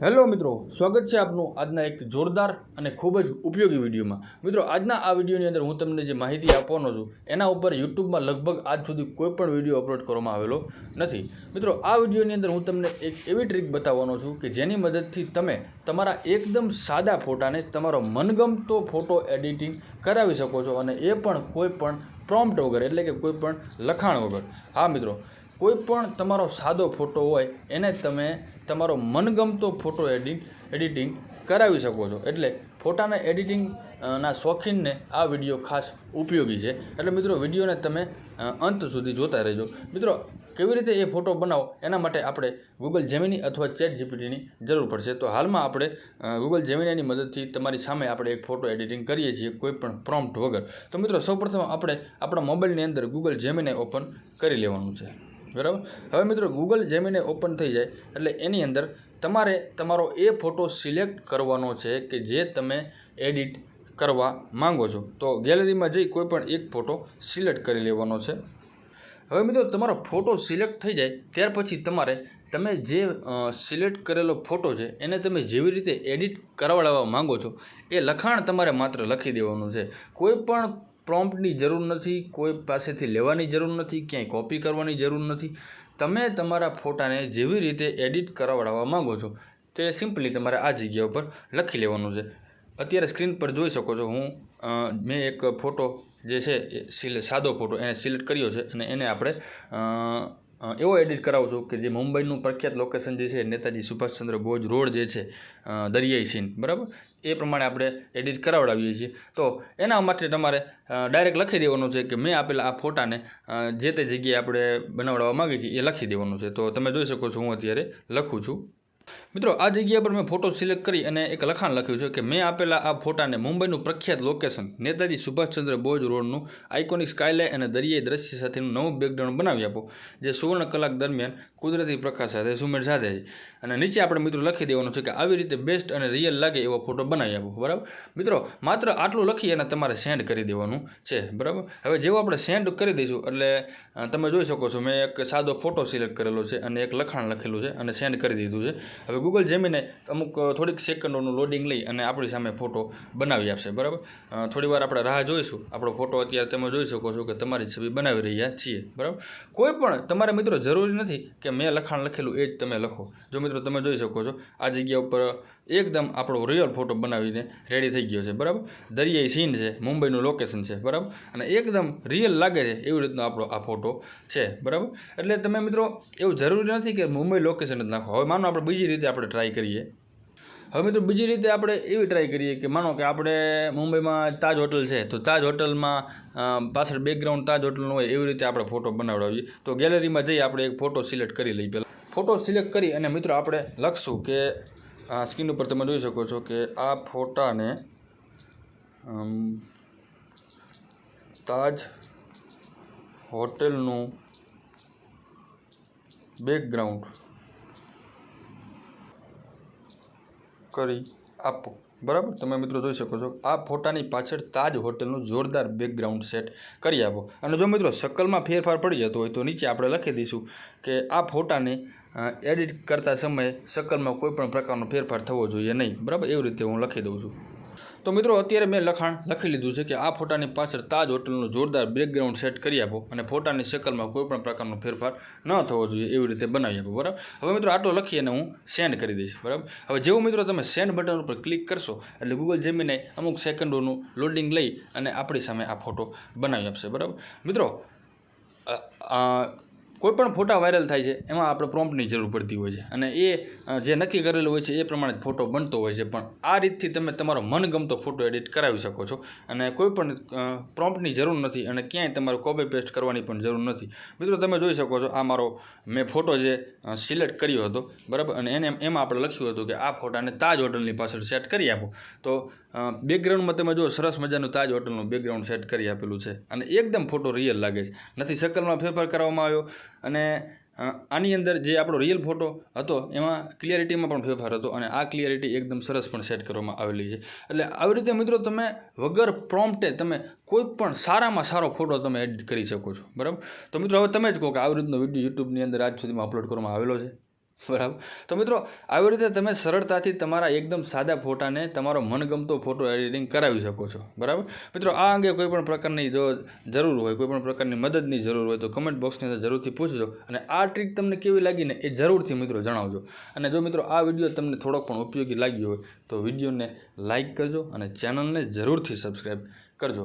Hello મિત્રો, સ્વાગત છે આપનું આજના એક જોરદાર અને ખૂબ જ ઉપયોગી વિડીયોમાં। મિત્રો, આજના આ વિડીયોની અંદર હું તમને જે માહિતી આપવાનો છું એના ઉપર યુટ્યુબમાં લગભગ આજ સુધી કોઈ પણ વિડીયો અપલોડ કરવામાં આવેલો નથી। મિત્રો, આ વિડીયોની અંદર હું તમને એક એવી ટ્રીક બતાવવાનો છું કે જેની મદદથી તમે તમારા એકદમ સાદા ફોટાને તમારો મનગમતો ફોટો એડિટિંગ કરાવી શકો છો, અને એ પણ કોઈ પણ પ્રોમ્પ્ટ વગર, એટલે કે કોઈ પણ લખાણ વગર। હા મિત્રો, કોઈ પણ તમારો સાદો ફોટો હોય એને તમે તમારો મનગમતો ફોટો એડિટિંગ કરાવી શકો છો। એટલે ફોટાના એડિટિંગ ના શોખીનને આ વિડીયો ખાસ ઉપયોગી છે। એટલે મિત્રો, વિડીયોને તમે અંત સુધી જોતા રહેજો। મિત્રો, કેવી રીતે એ ફોટો બનાવો એના માટે આપણે ગૂગલ જેમિની અથવા ચેટ જીપીટીની જરૂર પડશે। તો હાલમાં આપણે ગૂગલ જેમિનીની મદદથી તમારી સામે આપણે એક ફોટો એડિટિંગ કરીએ છીએ કોઈ પણ પ્રોમ્પ્ટ વગર। તો મિત્રો, સૌપ્રથમ આપણે આપણા મોબાઈલની અંદર ગૂગલ જેમિની ઓપન કરી લેવાનું છે, બરાબર। હવે મિત્રો, ગૂગલ જેમિની ઓપન થઈ જાય એટલે એની અંદર તમારે તમારો એ ફોટો સિલેક્ટ કરવાનો છે કે જે તમે એડિટ કરવા માંગો છો। તો ગેલેરીમાં જઈ કોઈ પણ એક ફોટો સિલેક્ટ કરી લેવાનો છે। હવે મિત્રો, તમારો ફોટો સિલેક્ટ થઈ જાય ત્યાર પછી તમે જે સિલેક્ટ કરેલો ફોટો છે એને તમે જેવી રીતે એડિટ કરાવડાવવા માંગો છો એ લખાણ તમારે માત્ર લખી દેવાનું છે। કોઈ પણ પ્રોમ્પ્ટની જરૂર નથી, કોઈ પાસેથી લેવાની જરૂર નથી, ક્યાંય કોપી કરવાની જરૂર નથી। તમે તમારા ફોટાને જેવી રીતે એડિટ કરાવડાવવા માંગો છો તે સિમ્પલી તમારે આ જગ્યા ઉપર લખી લેવાનું છે। અત્યારે સ્ક્રીન પર જોઈ શકો છો, મેં એક ફોટો જે છે સાદો ફોટો એને સિલેક્ટ કર્યો છે, અને એને આપણે એવો એડિટ કરાવું છું કે જે મુંબઈનું પ્રખ્યાત લોકેશન જે છે નેતાજી સુભાષચંદ્ર બોઝ રોડ જે છે દરિયાઈ સીન, બરાબર, એ પ્રમાણે આપણે એડિટ કરાવડાવીએ છીએ। તો એના માટે તમારે ડાયરેક્ટ લખી દેવાનું છે કે મેં આપેલા આ ફોટાને જે તે જગ્યાએ આપણે બનાવડાવવા માગીએ છીએ એ લખી દેવાનું છે। તો તમે જોઈ શકો છો હું અત્યારે લખું છું। મિત્રો, આ જગ્યા પર મેં ફોટો સિલેક્ટ કરી અને એક લખાણ લખ્યું છે કે મેં આપેલા આ ફોટાને મુંબઈનું પ્રખ્યાત લોકેશન નેતાજી સુભાષચંદ્ર બોઝ રોડનું આઇકોનિક સ્કાયલાઇન અને દરિયાઈ દ્રશ્ય સાથેનું નવું બેકગ્રાઉન્ડ બનાવી આપો જે સુવર્ણ કલાક દરમિયાન કુદરતી પ્રકાશ સાથે સુમેળ સાથે છે। અને નીચે આપણે મિત્રો લખી દેવાનું છે કે આવી રીતે બેસ્ટ અને રિયલ લાગે એવો ફોટો બનાવી આપો, બરાબર। મિત્રો, માત્ર આટલું લખી અને તમારે સેન્ડ કરી દેવાનું છે, બરાબર। હવે જેવું આપણે સેન્ડ કરી દઈશું એટલે તમે જોઈ શકો છો મેં એક સાદો ફોટો સિલેક્ટ કરેલો છે અને એક લખાણ લખેલું છે અને સેન્ડ કરી દીધું છે। હવે ગૂગલ જેમિની અમુક થોડીક સેકન્ડોનું લોડિંગ લઈ અને આપણી સામે ફોટો બનાવી આપશે, બરાબર। થોડી વાર આપણે રાહ જોઈશું। આપણો ફોટો અત્યારે તમે જોઈ શકો છો કે તમારી છબી બનાવી રહ્યા છીએ, બરાબર। કોઈ પણ તમારે મિત્રો જરૂરી નથી કે મેં લખાણ લખેલું એ જ તમે લખો। જો મિત્રો, તમે જોઈ શકો છો આ જગ્યા ઉપર એકદમ આપણો રિયલ ફોટો બનાવીને રેડી થઈ ગયો છે, બરાબર। દરિયાઈ સીન છે, મુંબઈનું લોકેશન છે, બરાબર, અને એકદમ રિયલ લાગે છે એવી રીતનો આપણો આ ફોટો છે, બરાબર। એટલે તમે મિત્રો, એવું જરૂરી નથી કે મુંબઈ લોકેશન જ નાખો। હવે માનો આપણે બીજી રીતે આપણે ટ્રાય કરીએ। હવે મિત્રો, બીજી રીતે આપણે એવી ટ્રાય કરીએ કે માનો કે આપણે મુંબઈમાં તાજ હોટલ છે તો તાજ હોટલમાં પાછળ બેકગ્રાઉન્ડ તાજ હોટલનું હોય એવી રીતે આપણે ફોટો બનાવડાવીએ। તો ગેલેરીમાં જઈ આપણે એક ફોટો સિલેક્ટ કરી લઈએ। પહેલાં ફોટો સિલેક્ટ કરી અને મિત્રો આપણે લખશું કે સ્ક્રીન ઉપર તમે જોઈ શકો છો કે આ ફોટાને તાજ હોટેલનું બેકગ્રાઉન્ડ કરી આપો, બરાબર। તમે મિત્રો જોઈ શકો છો આ ફોટાની પાછળ તાજ હોટલનું જોરદાર બેકગ્રાઉન્ડ સેટ કરી આપો। અને જો મિત્રો શકલમાં ફેરફાર પડી જતો હોય તો નીચે આપણે લખી દઈશું કે આ ફોટાને એડિટ કરતા સમયે શકલમાં કોઈ પણ પ્રકારનો ફેરફાર થવો જોઈએ નહીં, બરાબર, એવી રીતે હું લખી દઉં છું। તો મિત્રો, અત્યારે મેં લખાણ લખી લીધું છે કે આ ફોટાની પાછળ તાજ હોટલનું જોરદાર બેકગ્રાઉન્ડ સેટ કરી આપો અને ફોટાની શકલમાં કોઈ પણ પ્રકારનો ફેરફાર ન થવો જોઈએ એવી રીતે બનાવી આપો, બરાબર। હવે મિત્રો આટલો લખી અને હું સેન્ડ કરી દઈશ, બરાબર। હવે જેવું મિત્રો તમે સેન્ડ બટન ઉપર ક્લિક કરશો એટલે ગૂગલ જેમિની અમુક સેકન્ડોનું લોડિંગ લઈ અને આપણી સામે આ ફોટો બનાવી આપશે, બરાબર। મિત્રો, કોઈ પણ ફોટા વાયરલ થાય છે એમાં આપણે પ્રોમ્પ્ટની જરૂર પડતી હોય છે અને એ જે નક્કી કરેલું હોય છે એ પ્રમાણે ફોટો બનતો હોય છે। પણ આ રીતથી તમે તમારો મનગમતો ફોટો એડિટ કરાવી શકો છો અને કોઈ પણ પ્રોમ્પ્ટની જરૂર નથી અને ક્યાંય તમારે કોપી પેસ્ટ કરવાની પણ જરૂર નથી। મિત્રો, તમે જોઈ શકો છો આ મારો મેં ફોટો જે સિલેક્ટ કર્યો હતો, બરાબર, અને એમાં આપણે લખ્યું હતું કે આ ફોટાને તાજ હોટલની પાછળ સેટ કરી આપો। તો બેકગ્રાઉન્ડમાં તમે જો સરસ મજાનું તાજ હોટલનું બેકગ્રાઉન્ડ સેટ કરી આપેલું છે અને એકદમ ફોટો રિયલ લાગે છે, નથી શકલમાં ફેરફાર કરવામાં આવ્યો। અને આની અંદર જે આપણો રિયલ ફોટો હતો એમાં ક્લિયરિટીમાં પણ ફેરફાર હતો અને આ ક્લિયરિટી એકદમ સરસ પણ સેટ કરવામાં આવેલી છે। એટલે આવી રીતે મિત્રો તમે વગર પ્રોમ્પ્ટે તમે કોઈ પણ સારામાં સારો ફોટો તમે એડિટ કરી શકો છો, બરાબર। તો મિત્રો, હવે તમે જ કહો કે આવી રીતનો વિડીયો યુટ્યુબની અંદર આજ સુધીમાં અપલોડ કરવામાં આવેલો છે। બરાબર. તો મિત્રો આવી રીતે તમે સરળતાથી તમારા એકદમ સાદા ફોટાને તમારો મનગમતો ફોટો એડિટિંગ કરાવી શકો છો. બરાબર મિત્રો, આ અંગે કોઈ પણ પ્રકારની જો જરૂર હોય, કોઈ પણ પ્રકારની મદદની જરૂર હોય તો કમેન્ટ બોક્સની અંદર જરૂરથી પૂછજો. અને આ ટ્રીક તમને કેવી લાગી ને એ જરૂરથી મિત્રો જણાવજો. અને જો મિત્રો આ વિડીયો તમને થોડોક પણ ઉપયોગી લાગ્યો હોય તો વિડીયોને લાઇક કરજો અને ચેનલને જરૂરથી સબસ્ક્રાઈબ કરજો.